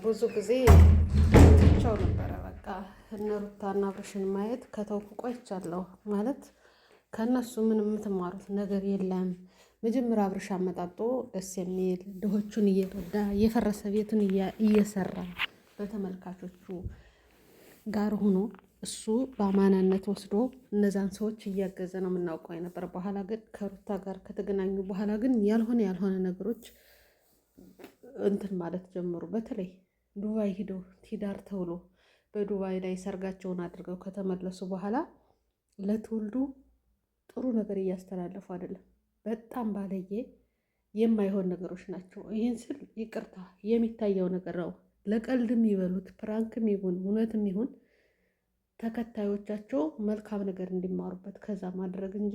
ብዙ ጊዜ ትቼው ነበረ። በቃ እነ ሩታና አብርሽን ማየት ከተውኩ ቆይቻለሁ። ማለት ከእነሱ ምንም የምትማሩት ነገር የለም። መጀመሪያ አብርሽ አመጣጦ ደስ የሚል ድሆቹን እየረዳ የፈረሰ ቤቱን እየሰራ በተመልካቾቹ ጋር ሆኖ እሱ በአማናነት ወስዶ እነዛን ሰዎች እያገዘ ነው የምናውቀው የነበር። በኋላ ግን ከሩታ ጋር ከተገናኙ በኋላ ግን ያልሆነ ነገሮች እንትን ማለት ጀመሩ። በተለይ ዱባይ ሂደው ቲዳር ተብሎ በዱባይ ላይ ሰርጋቸውን አድርገው ከተመለሱ በኋላ ለትውልዱ ጥሩ ነገር እያስተላለፉ አይደለም። በጣም ባለየ የማይሆን ነገሮች ናቸው። ይህን ስል ይቅርታ የሚታየው ነገር ነው። ለቀልድም ይበሉት ፕራንክም ይሁን እውነትም ይሁን ተከታዮቻቸው መልካም ነገር እንዲማሩበት ከዛ ማድረግ እንጂ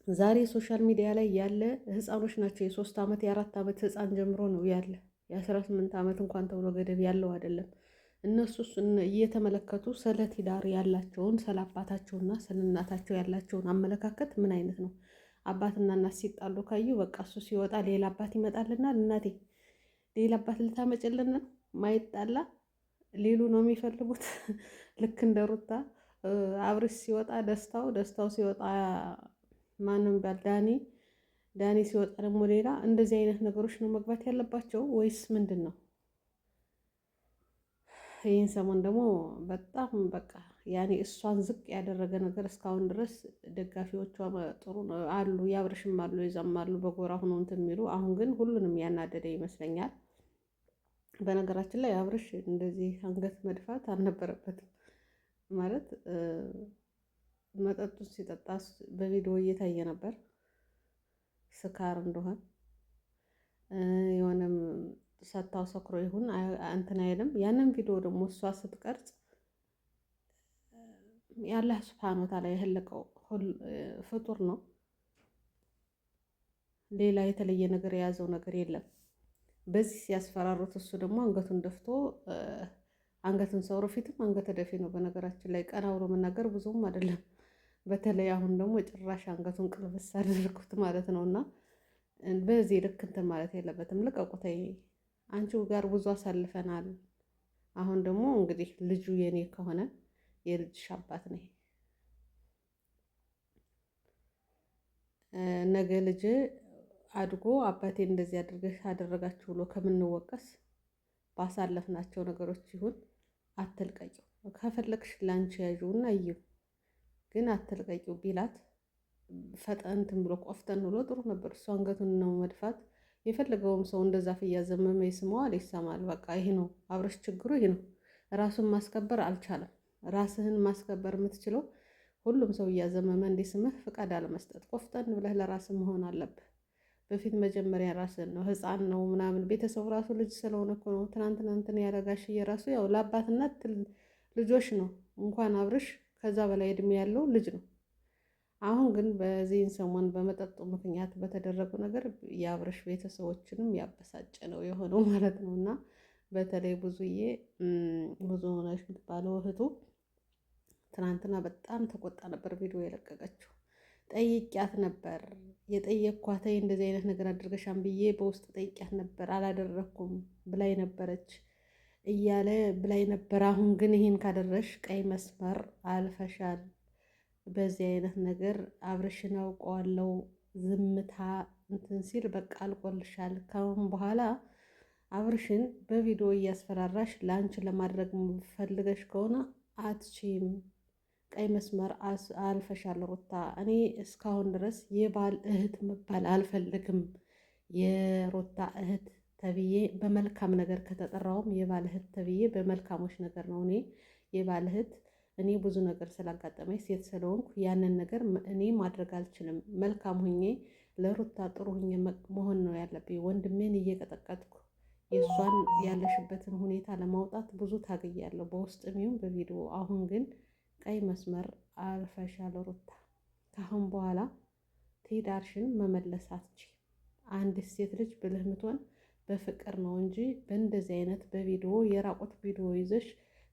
ዛሬ ሶሻል ሚዲያ ላይ ያለ ህፃኖች ናቸው። የ3 ዓመት የ4 ዓመት ህፃን ጀምሮ ነው ያለ። የ18 ዓመት እንኳን ተብሎ ገደብ ያለው አይደለም። እነሱ እየተመለከቱ ስለ ትዳር ያላቸውን ስለ አባታቸውና ስለ እናታቸው ያላቸውን አመለካከት ምን አይነት ነው? አባትና እናት ሲጣሉ ካዩ በቃ እሱ ሲወጣ ሌላ አባት ይመጣልናል። እናቴ ሌላ አባት ልታመጭልን ነው? ማይጣላ ሌሉ ነው የሚፈልጉት። ልክ እንደ ሩታ አብርሽ ሲወጣ ደስታው ሲወጣ ማንም ባል ዳኒ ሲወጣ ደግሞ ሌላ። እንደዚህ አይነት ነገሮች ነው መግባት ያለባቸው ወይስ ምንድን ነው? ይህን ሰሞን ደግሞ በጣም በቃ ያኔ እሷን ዝቅ ያደረገ ነገር እስካሁን ድረስ ደጋፊዎቿ ጥሩ አሉ፣ ያብርሽም አሉ፣ የዛም አሉ በጎራ ሆኖ እንትን የሚሉ። አሁን ግን ሁሉንም ያናደደ ይመስለኛል። በነገራችን ላይ አብርሽ እንደዚህ አንገት መድፋት አልነበረበትም። ማለት መጠጡን ሲጠጣ በቪዲዮ እየታየ ነበር ስካር እንደሆነ የሆነም ሰታው ሰክሮ ይሁን እንትን አይልም። ያንን ቪዲዮ ደግሞ እሷ ስትቀርጽ የአላህ ሱብሃነሁ ወተዓላ የህለቀው ፍጡር ነው። ሌላ የተለየ ነገር የያዘው ነገር የለም። በዚህ ሲያስፈራሩት እሱ ደግሞ አንገቱን ደፍቶ አንገትን ሰውሮ ፊትም አንገተ ደፊ ነው። በነገራችን ላይ ቀና ብሎ መናገር ብዙም አይደለም። በተለይ አሁን ደግሞ ጭራሽ አንገቱን ቅልብስ አድርጉት ማለት ነው። እና በዚህ ልክ እንትን ማለት የለበትም። ልቀቁት። አንቺው ጋር ብዙ አሳልፈናል። አሁን ደግሞ እንግዲህ ልጁ የኔ ከሆነ የልጅሽ አባት ነኝ። ነገ ልጅ አድጎ አባቴ እንደዚህ አድርገሽ አደረጋችሁ ብሎ ከምንወቀስ ባሳለፍናቸው ነገሮች ይሁን አትልቀቂው። ከፈለግሽ ላንቺ ያዥውና ይው ግን አትልቀቂው ቢላት ፈጠንትን ብሎ ቆፍጠን ብሎ ጥሩ ነበር። እሱ አንገቱን ነው መድፋት። የፈለገውም ሰው እንደዛ እያዘመመ ይስመዋል፣ ይሰማል። በቃ ይሄ ነው አብረሽ ችግሩ ይሄ ነው። ራሱን ማስከበር አልቻለም። ራስህን ማስከበር የምትችለው ሁሉም ሰው እያዘመመ እንዲስምህ ፍቃድ አለመስጠት። ቆፍጠን ብለህ ለራስህ መሆን አለብህ። በፊት መጀመሪያ ራስህን ነው። ህፃን ነው ምናምን ቤተሰቡ ራሱ ልጅ ስለሆነ እኮ ነው። ትናንትና እንትን ያረጋሽዬ ራሱ ያው ለአባትነት ልጆች ነው። እንኳን አብርሽ ከዛ በላይ እድሜ ያለው ልጅ ነው። አሁን ግን በዚህን ሰሞን በመጠጡ ምክንያት በተደረገው ነገር የአብርሽ ቤተሰቦችንም ያበሳጨ ነው የሆነው ማለት ነው። እና በተለይ ብዙ ሆነሽ የምትባለው እህቱ ትናንትና በጣም ተቆጣ ነበር ቪዲዮ የለቀቀችው። ጠይቂያት ነበር የጠየቅኳት እንደዚህ አይነት ነገር አድርገሻን ብዬ በውስጥ ጠይቂያት ነበር አላደረኩም ብላይ ነበረች እያለ ብላይ ነበር። አሁን ግን ይሄን ካደረሽ ቀይ መስመር አልፈሻል። በዚህ አይነት ነገር አብርሽን አውቀዋለሁ። ዝምታ እንትን ሲል በቃ አልቆልሻል። ካሁን በኋላ አብርሽን በቪዲዮ እያስፈራራሽ ለአንቺ ለማድረግ ፈልገሽ ከሆነ አትችይም። ቀይ መስመር አልፈሻል ሩታ። እኔ እስካሁን ድረስ የባል እህት መባል አልፈልግም። የሩታ እህት ተብዬ በመልካም ነገር ከተጠራውም የባል እህት ተብዬ በመልካሞች ነገር ነው። እኔ የባል እህት እኔ ብዙ ነገር ስላጋጠመኝ ሴት ስለሆንኩ ያንን ነገር እኔ ማድረግ አልችልም። መልካም ሁኜ ለሩታ ጥሩ ሁኜ መሆን ነው ያለብኝ። ወንድሜን እየቀጠቀጥኩ የእሷን ያለሽበትን ሁኔታ ለማውጣት ብዙ ታግያለሁ፣ በውስጥም ይሁን በቪዲዮ። አሁን ግን ቀይ መስመር አልፈሻል ሩታ። ካሁን በኋላ ትዳርሽን መመለስ አትችይም። አንድ ሴት ልጅ ብልህ ምትሆን በፍቅር ነው እንጂ በእንደዚህ አይነት በቪዲዮ የራቁት ቪዲዮ ይዘሽ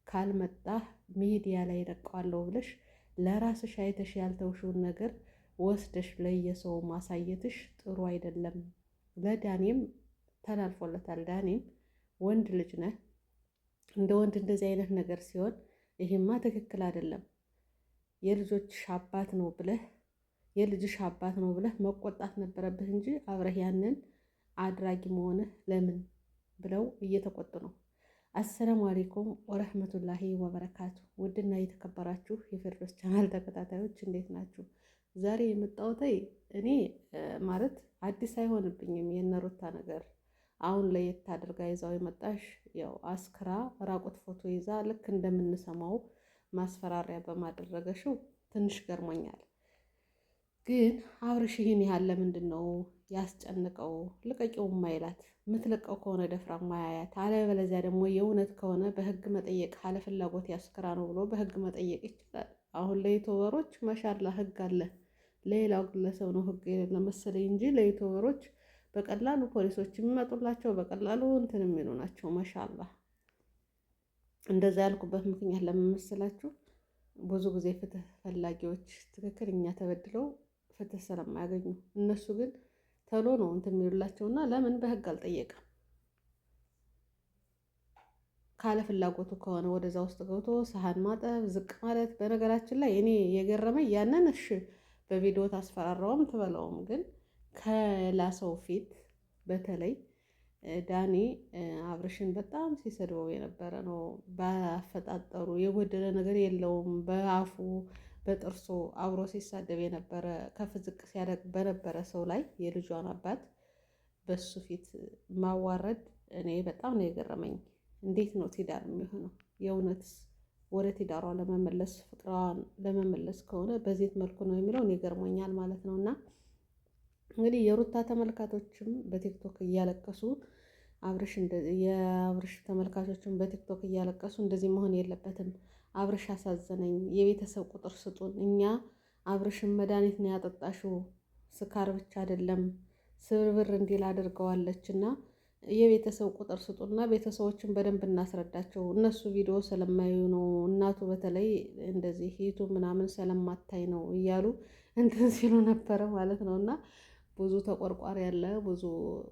ካልመጣህ ሚዲያ ላይ ለቀዋለሁ ብለሽ ለራስሽ አይተሽ ያልተውሽውን ነገር ወስደሽ ለየሰው ማሳየትሽ ጥሩ አይደለም። ለዳኔም ተላልፎለታል። ዳኔም ወንድ ልጅ ነህ። እንደ ወንድ እንደዚህ አይነት ነገር ሲሆን ይሄማ ትክክል አይደለም። የልጆችሽ አባት ነው ብለህ የልጅሽ አባት ነው ብለህ መቆጣት ነበረብህ እንጂ አብረህ ያንን አድራጊ መሆንህ ለምን ብለው እየተቆጡ ነው። አሰላሙ አሌይኩም ወረህመቱላሂ ወበረካቱ። ውድና የተከበራችሁ የፌርዶስ ቻናል ተከታታዮች እንዴት ናችሁ? ዛሬ የመጣሁት እኔ ማለት አዲስ አይሆንብኝም የነሩታ ነገር። አሁን ለየት አድርጋ ይዛው የመጣሽ ያው አስክራ ራቁት ፎቶ ይዛ ልክ እንደምንሰማው ማስፈራሪያ በማድረገሽው ትንሽ ገርሞኛል። ግን አብርሽ ይህን ያህል ለምንድን ነው ያስጨንቀው? ልቀቂው ማይላት የምትለቀው ከሆነ ደፍራ ማያያት፣ አለበለዚያ ደግሞ የእውነት ከሆነ በህግ መጠየቅ ካለ ፍላጎት ያስክራ ነው ብሎ በህግ መጠየቅ ይችላል። አሁን ለዩቱበሮች ማሻላ ህግ አለ። ሌላው ግለሰብ ነው ህግ የሌለ መሰለኝ እንጂ ለዩቱበሮች በቀላሉ ፖሊሶች የሚመጡላቸው በቀላሉ እንትን የሚሉ ናቸው። ማሻላ እንደዛ ያልኩበት ምክንያት ለምን መሰላችሁ? ብዙ ጊዜ ፍትህ ፈላጊዎች ትክክለኛ ተበድለው ፍትህ ስለማያገኙ እነሱ ግን ተሎ ነው እንትን የሚሉላቸውና ለምን በህግ አልጠየቀም? ካለ ፍላጎቱ ከሆነ ወደዛ ውስጥ ገብቶ ሰሃን ማጠብ ዝቅ ማለት። በነገራችን ላይ እኔ የገረመኝ ያንን እሺ በቪዲዮ ታስፈራራውም ትበላውም፣ ግን ከላ ሰው ፊት በተለይ ዳኒ አብርሽን በጣም ሲሰድበው የነበረ ነው። በአፈጣጠሩ የጎደለ ነገር የለውም። በአፉ በጥርሱ አብሮ ሲሳደብ የነበረ ከፍ ዝቅ ሲያደርግ በነበረ ሰው ላይ የልጇን አባት በሱ ፊት ማዋረድ እኔ በጣም ነው የገረመኝ። እንዴት ነው ትዳር የሚሆነው? የእውነትስ ወደ ትዳሯ ለመመለስ ፍቅሯን ለመመለስ ከሆነ በዚህ መልኩ ነው የሚለው እኔ ገርሞኛል ማለት ነው። እና እንግዲህ የሩታ ተመልካቾችም በቲክቶክ እያለቀሱ የአብርሽ ተመልካቾችም በቲክቶክ እያለቀሱ እንደዚህ መሆን የለበትም፣ አብርሽ አሳዘነኝ፣ የቤተሰብ ቁጥር ስጡን፣ እኛ አብርሽን መድኃኒት ነው ያጠጣሽው፣ ስካር ብቻ አይደለም ስብርብር እንዲል አድርገዋለች እና የቤተሰብ ቁጥር ስጡና ቤተሰቦችን በደንብ እናስረዳቸው። እነሱ ቪዲዮ ስለማዩ ነው፣ እናቱ በተለይ እንደዚህ ዩቱብ ምናምን ስለማታይ ነው እያሉ እንትን ሲሉ ነበረ ማለት ነው። እና ብዙ ተቆርቋሪ ያለ ብዙ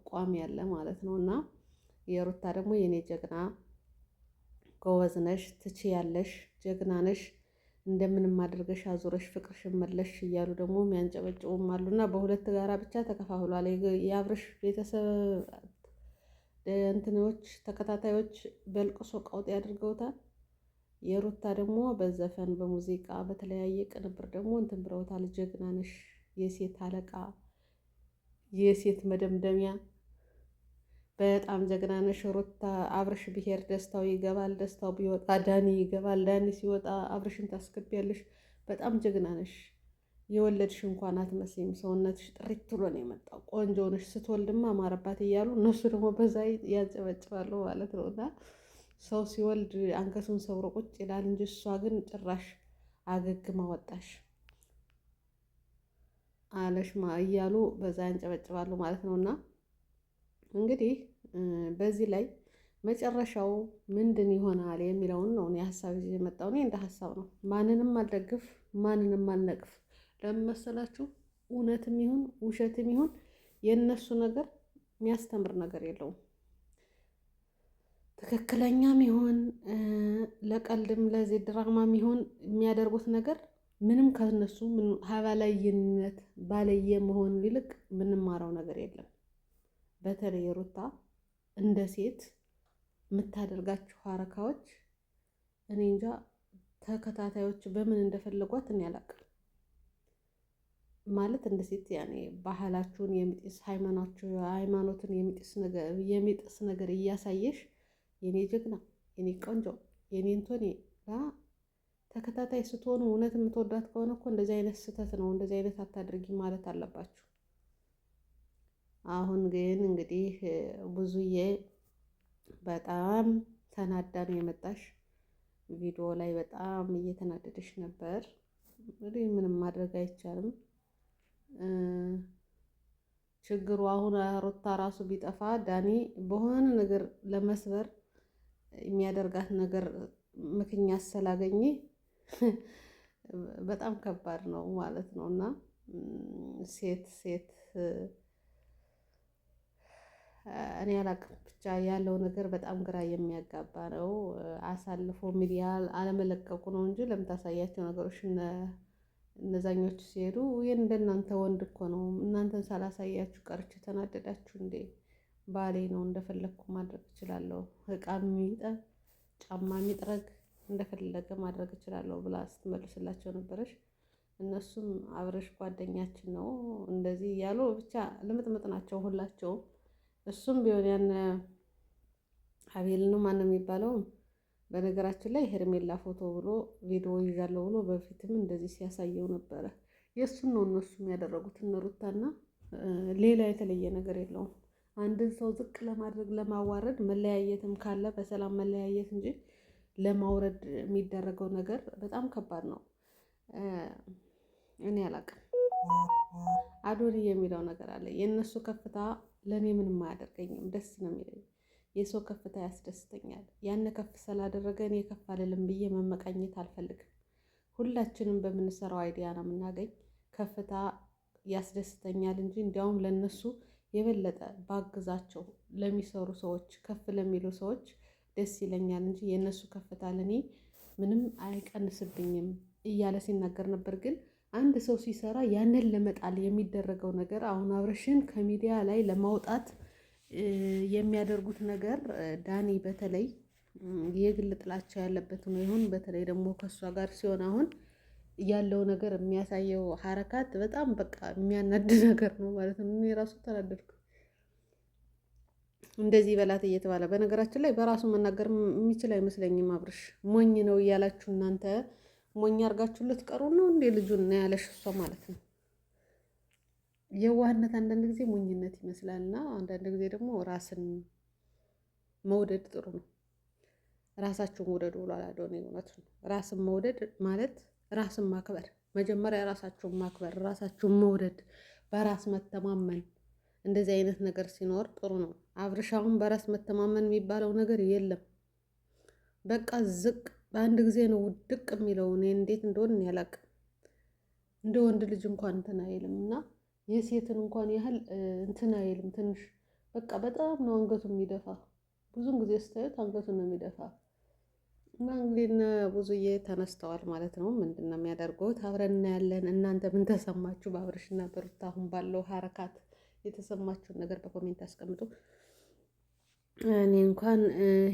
ቋሚ ያለ ማለት ነው። እና የሩታ ደግሞ የኔ ጀግና ጎበዝ ነሽ፣ ትችያለሽ፣ ጀግና ነሽ፣ እንደምንም አድርገሽ አዙረሽ ፍቅርሽን መለሽ እያሉ ደግሞ የሚያንጨበጭቡም አሉና በሁለት ጋራ ብቻ ተከፋፍሏል። የአብርሽ ቤተሰብ እንትኖች ተከታታዮች በልቅሶ ቀውጤ ያድርገውታል። የሩታ ደግሞ በዘፈን በሙዚቃ በተለያየ ቅንብር ደግሞ እንትን ብለውታል። ጀግና ነሽ፣ የሴት አለቃ፣ የሴት መደምደሚያ፣ በጣም ጀግና ነሽ ሩታ። አብርሽ ብሄር ደስታው ይገባል፣ ደስታው ቢወጣ ዳኒ ይገባል፣ ዳኒ ሲወጣ አብርሽን ታስገቢያለሽ። በጣም ጀግና ነሽ። የወለድሽ እንኳን አትመስይም፣ ሰውነትሽ ጥሪት ብሎ ነው የመጣው። ቆንጆ ነሽ፣ ስትወልድማ አማረባት እያሉ እነሱ ደግሞ በዛ ያጨበጭባሉ ማለት ነው። እና ሰው ሲወልድ አንገቱን ሰብሮ ቁጭ ይላል እንጂ እሷ ግን ጭራሽ አገግማ ወጣሽ አለሽማ እያሉ በዛ ያንጨበጭባሉ ማለት ነው። እና እንግዲህ በዚህ ላይ መጨረሻው ምንድን ይሆናል የሚለውን ነው እኔ ሀሳብ ይዤ የመጣው። እኔ እንደ ሀሳብ ነው፣ ማንንም አልደግፍ ማንንም አልነቅፍ። ለምን መሰላችሁ? እውነትም ይሁን ውሸትም ይሁን የእነሱ ነገር የሚያስተምር ነገር የለውም። ትክክለኛም ይሁን ለቀልድም ለዚህ ድራማም ይሁን የሚያደርጉት ነገር ምንም ከነሱ ሀባላይነት ባለየ መሆን ይልቅ ምንማረው ነገር የለም። በተለይ ሩታ እንደ ሴት የምታደርጋቸው ሀረካዎች እኔ እንጃ ተከታታዮች በምን እንደፈለጓት እኔ አላውቅም። ማለት እንደ ሴት ያኔ ባህላችሁን የሚጥስ ሃይማኖትን የሚጥስ ነገር እያሳየሽ የኔ ጀግና፣ የኔ ቆንጆ፣ የኔ እንቶኔ ተከታታይ ስትሆኑ እውነት የምትወዳት ከሆነ እኮ እንደዚህ አይነት ስህተት ነው እንደዚህ አይነት አታድርጊ ማለት አለባችሁ። አሁን ግን እንግዲህ ብዙዬ በጣም ተናዳ ነው የመጣሽ። ቪዲዮ ላይ በጣም እየተናደደሽ ነበር። እንግዲህ ምንም ማድረግ አይቻልም። ችግሩ አሁን ሩታ ራሱ ቢጠፋ ዳኒ በሆነ ነገር ለመስበር የሚያደርጋት ነገር ምክንያት ስላገኘ በጣም ከባድ ነው ማለት ነው። እና ሴት እኔ አላቅም ብቻ ያለው ነገር በጣም ግራ የሚያጋባ ነው። አሳልፎ ሚዲያ አለመለቀቁ ነው እንጂ ለምታሳያቸው ነገሮች እነዛኞቹ ሲሄዱ ይህን እንደናንተ ወንድ እኮ ነው እናንተን ሳላሳያችሁ ቀርቼ ተናደዳችሁ እንዴ? ባሌ ነው እንደፈለግኩ ማድረግ እችላለሁ፣ እቃ የሚጠብ ጫማ የሚጥረግ እንደፈለገ ማድረግ እችላለሁ ብላ ስትመልስላቸው ነበረች። እነሱም አብረሽ ጓደኛችን ነው እንደዚህ እያሉ ብቻ ልምጥምጥ ናቸው ሁላቸውም። እሱም ቢሆን ያን አቤል ነው ማነው የሚባለው? በነገራችን ላይ ሄርሜላ ፎቶ ብሎ ቪዲዮ ይዣለሁ ብሎ በፊትም እንደዚህ ሲያሳየው ነበረ። የእሱን ነው እነሱም ያደረጉት እነ ሩታና ሌላ የተለየ ነገር የለውም። አንድን ሰው ዝቅ ለማድረግ ለማዋረድ መለያየትም ካለ በሰላም መለያየት እንጂ ለማውረድ የሚደረገው ነገር በጣም ከባድ ነው። እኔ አላቅም አዶኒ የሚለው ነገር አለ። የእነሱ ከፍታ ለእኔ ምንም አያደርገኝም፣ ደስ ነው የሚለኝ። የሰው ከፍታ ያስደስተኛል። ያን ከፍ ስላደረገ እኔ ከፍ አልልም ብዬ መመቃኘት አልፈልግም። ሁላችንም በምንሰራው አይዲያ ነው የምናገኝ። ከፍታ ያስደስተኛል እንጂ እንዲያውም ለነሱ የበለጠ ባግዛቸው ለሚሰሩ ሰዎች ከፍ ለሚሉ ሰዎች ደስ ይለኛል እንጂ የእነሱ ከፍታ ለእኔ ምንም አይቀንስብኝም እያለ ሲናገር ነበር። ግን አንድ ሰው ሲሰራ ያንን ለመጣል የሚደረገው ነገር አሁን አብረሽን ከሚዲያ ላይ ለማውጣት የሚያደርጉት ነገር ዳኒ በተለይ የግል ጥላቻ ያለበት ነው ይሁን። በተለይ ደግሞ ከእሷ ጋር ሲሆን አሁን ያለው ነገር የሚያሳየው ሀረካት በጣም በቃ የሚያናድ ነገር ነው ማለት ነው። እኔ ራሱ ተናደድኩ። እንደዚህ በላት እየተባለ በነገራችን ላይ በራሱ መናገር የሚችል አይመስለኝም። አብርሽ ሞኝ ነው እያላችሁ እናንተ ሞኝ አድርጋችሁ ልትቀሩ ነው እንዴ? ልጁን ነው ያለሽ እሷ ማለት ነው። የዋህነት አንዳንድ ጊዜ ሞኝነት ይመስላል እና አንዳንድ ጊዜ ደግሞ ራስን መውደድ ጥሩ ነው። ራሳችሁን ውደዱ ብሏል አዶኒ። እውነት ነው። ራስን መውደድ ማለት ራስን ማክበር፣ መጀመሪያ ራሳችሁን ማክበር፣ ራሳችሁን መውደድ፣ በራስ መተማመን፣ እንደዚህ አይነት ነገር ሲኖር ጥሩ ነው። አብርሻውን በራስ መተማመን የሚባለው ነገር የለም። በቃ ዝቅ በአንድ ጊዜ ነው ውድቅ የሚለው። እኔ እንዴት እንደሆነ ያላቅም። እንደ ወንድ ልጅ እንኳን እንትን አይልም እና የሴትን እንኳን ያህል እንትን አይልም። ትንሽ በቃ በጣም ነው አንገቱ የሚደፋ። ብዙን ጊዜ ስታዩት አንገቱን ነው የሚደፋ። እና እንግዲህ እነ ብዙዬ ተነስተዋል ማለት ነው። ምንድን ነው የሚያደርጉት? አብረን እናያለን። እናንተ ምን ተሰማችሁ? በአብርሽና በሩታ አሁን ባለው ሀረካት የተሰማችሁን ነገር በኮሜንት አስቀምጡ። እኔ እንኳን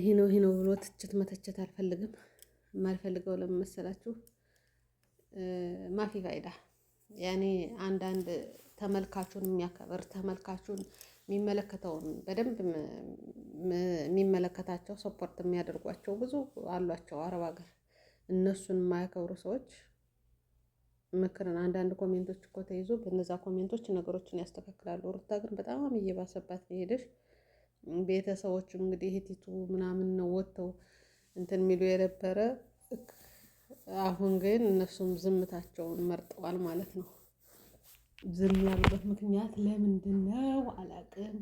ሂኖ ብሎ ትችት መተቸት አልፈልግም። የማልፈልገው ለምን መሰላችሁ? ማፊ ፋይዳ ያኔ አንዳንድ ተመልካቹን የሚያከብር ተመልካቹን የሚመለከተውን በደንብ የሚመለከታቸው ሰፖርት የሚያደርጓቸው ብዙ አሏቸው አረብ ሀገር። እነሱን የማያከብሩ ሰዎች ምክርን አንዳንድ ኮሜንቶች እኮ ተይዞ በነዛ ኮሜንቶች ነገሮችን ያስተካክላሉ። ሩታ ግን በጣም እየባሰባት ሄደሽ። ቤተሰቦችም እንግዲህ ሂቲቱ ምናምን ነው ወጥተው እንትን የሚሉ የነበረ። አሁን ግን እነሱም ዝምታቸውን መርጠዋል ማለት ነው። ዝም ያሉበት ምክንያት ለምንድን ነው አላቅም።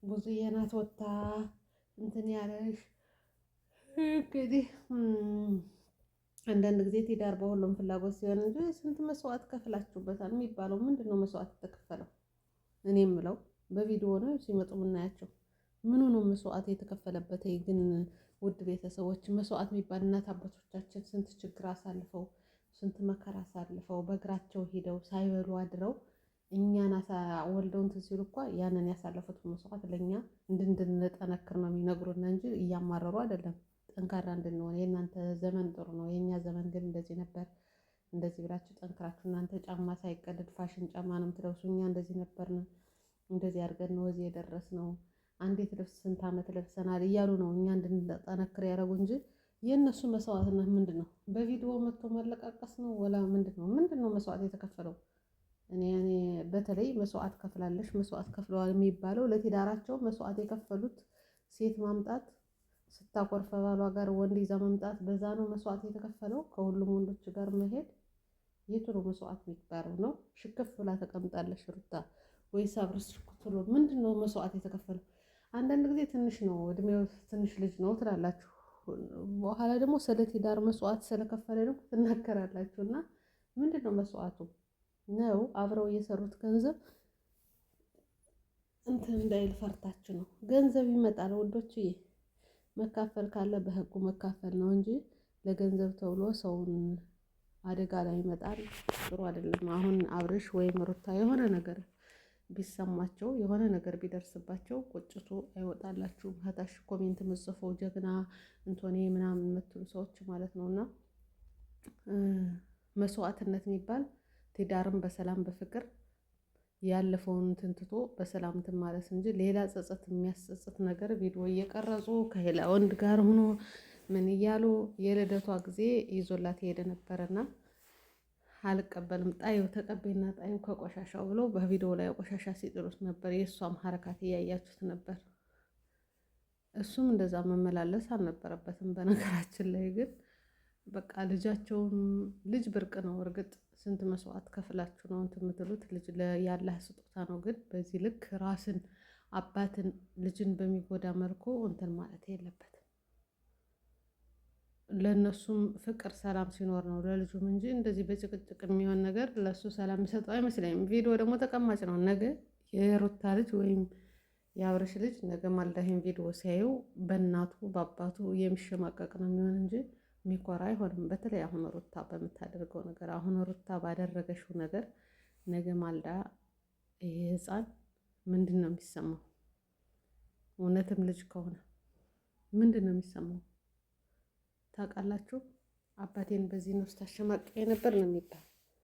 ብዙዬ ናት ወጥታ እንትን ያለሽ። እንግዲህ አንዳንድ ጊዜ ትዳር በሁሉም ፍላጎት ሲሆን እንጂ ስንት መስዋዕት ከፍላችሁበታል የሚባለው ምንድን ነው? መስዋዕት የተከፈለው እኔ የምለው በቪዲዮ ነው ሲመጡ የምናያቸው። ምኑ ነው መስዋዕት የተከፈለበት? ግን ውድ ቤተሰቦች መስዋዕት የሚባል እናት አባቶቻችን ስንት ችግር አሳልፈው ስንት መከራ አሳልፈው በእግራቸው ሄደው ሳይበሉ አድረው እኛን ወልደው እንትን ሲሉ እኮ ያንን ያሳለፉት መስዋዕት ለእኛ እንድንጠነክር ነው የሚነግሩን እንጂ እያማረሩ አይደለም። ጠንካራ እንድንሆን የእናንተ ዘመን ጥሩ ነው፣ የእኛ ዘመን ግን እንደዚህ ነበር፣ እንደዚህ ብላችሁ ጠንክራችሁ እናንተ ጫማ ሳይቀደድ ፋሽን ጫማ ነው የምትለብሱ፣ እኛ እንደዚህ ነበርን፣ እንደዚህ አድርገን ነው እዚህ የደረስነው፣ አንዴት ልብስ ስንት ዓመት ለብሰናል እያሉ ነው እኛ እንድንጠነክር ያደረጉ እንጂ የእነሱ መስዋዕትነት ምንድን ነው? በቪዲዮ መጥቶ መለቃቀስ ነው ወላ ምንድን ነው? ምንድን ነው መስዋዕት የተከፈለው? እኔ በተለይ መስዋዕት ከፍላለሽ መስዋዕት ከፍለዋል የሚባለው ለትዳራቸው መስዋዕት የከፈሉት ሴት ማምጣት ስታኮርፈ ባሏ ጋር ወንድ ይዛ መምጣት፣ በዛ ነው መስዋዕት የተከፈለው። ከሁሉም ወንዶች ጋር መሄድ የቱ ነው መስዋዕት የሚባለው? ነው ሽክፍ ብላ ተቀምጣለሽ ሩታ ወይስ አብርሽ ሽኩት ብሎ ምንድን ነው መስዋዕት የተከፈለው? አንዳንድ ጊዜ ትንሽ ነው እድሜው ትንሽ ልጅ ነው ትላላችሁ፣ በኋላ ደግሞ ስለ ትዳር መስዋዕት ስለከፈለ ደግሞ ትናገራላችሁ። እና ምንድን ነው መስዋዕቱ ነው? አብረው እየሰሩት ገንዘብ እንትን እንዳይል ፈርታችሁ ነው። ገንዘብ ይመጣል ወዶችዬ። መካፈል ካለ በህጉ መካፈል ነው እንጂ ለገንዘብ ተብሎ ሰውን አደጋ ላይ ይመጣል። ጥሩ አይደለም። አሁን አብርሽ ወይም ሩታ የሆነ ነገር ቢሰማቸው የሆነ ነገር ቢደርስባቸው ቁጭቱ አይወጣላችሁም። ከታች ኮሜንት የምጽፈው ጀግና እንቶኔ ምናምን የምትሉ ሰዎች ማለት ነው። እና መስዋዕትነት የሚባል ትዳርም በሰላም በፍቅር ያለፈውን ትንትቶ በሰላም እንትን ማለት እንጂ ሌላ ጸጸት የሚያስጸጽት ነገር ቪዲዮ እየቀረጹ ከሌላ ወንድ ጋር ሆኖ ምን እያሉ የልደቷ ጊዜ ይዞላት ሄደ ነበረና አልቀበልም ጣዩ ተቀበይና ጣዩ ከቆሻሻው ብሎ በቪዲዮ ላይ ቆሻሻ ሲጥሉት ነበር። የእሷም ሀረካት እያያችሁት ነበር። እሱም እንደዛ መመላለስ አልነበረበትም። በነገራችን ላይ ግን በቃ ልጃቸውን ልጅ ብርቅ ነው። እርግጥ ስንት መስዋዕት ከፍላችሁ ነው እንትን የምትሉት። ልጅ ያላህ ስጦታ ነው። ግን በዚህ ልክ ራስን አባትን ልጅን በሚጎዳ መልኩ እንትን ማለት የለበትም። ለእነሱም ፍቅር ሰላም ሲኖር ነው ለልጁም እንጂ እንደዚህ በጭቅጭቅ የሚሆን ነገር ለእሱ ሰላም የሚሰጠው አይመስለኝም። ቪዲዮ ደግሞ ተቀማጭ ነው። ነገ የሩታ ልጅ ወይም የአብርሽ ልጅ ነገ ማልዳ ይሄን ቪዲዮ ሲያዩ በእናቱ በአባቱ የሚሸማቀቅ ነው የሚሆን እንጂ የሚኮራ አይሆንም። በተለይ አሁን ሩታ በምታደርገው ነገር፣ አሁን ሩታ ባደረገችው ነገር ነገ ማልዳ ይሄ ህፃን ምንድን ነው የሚሰማው? እውነትም ልጅ ከሆነ ምንድን ነው የሚሰማው? ታውቃላችሁ? አባቴን በዚህ ነው ስታሸማቀቅ ነበር ነው የሚባል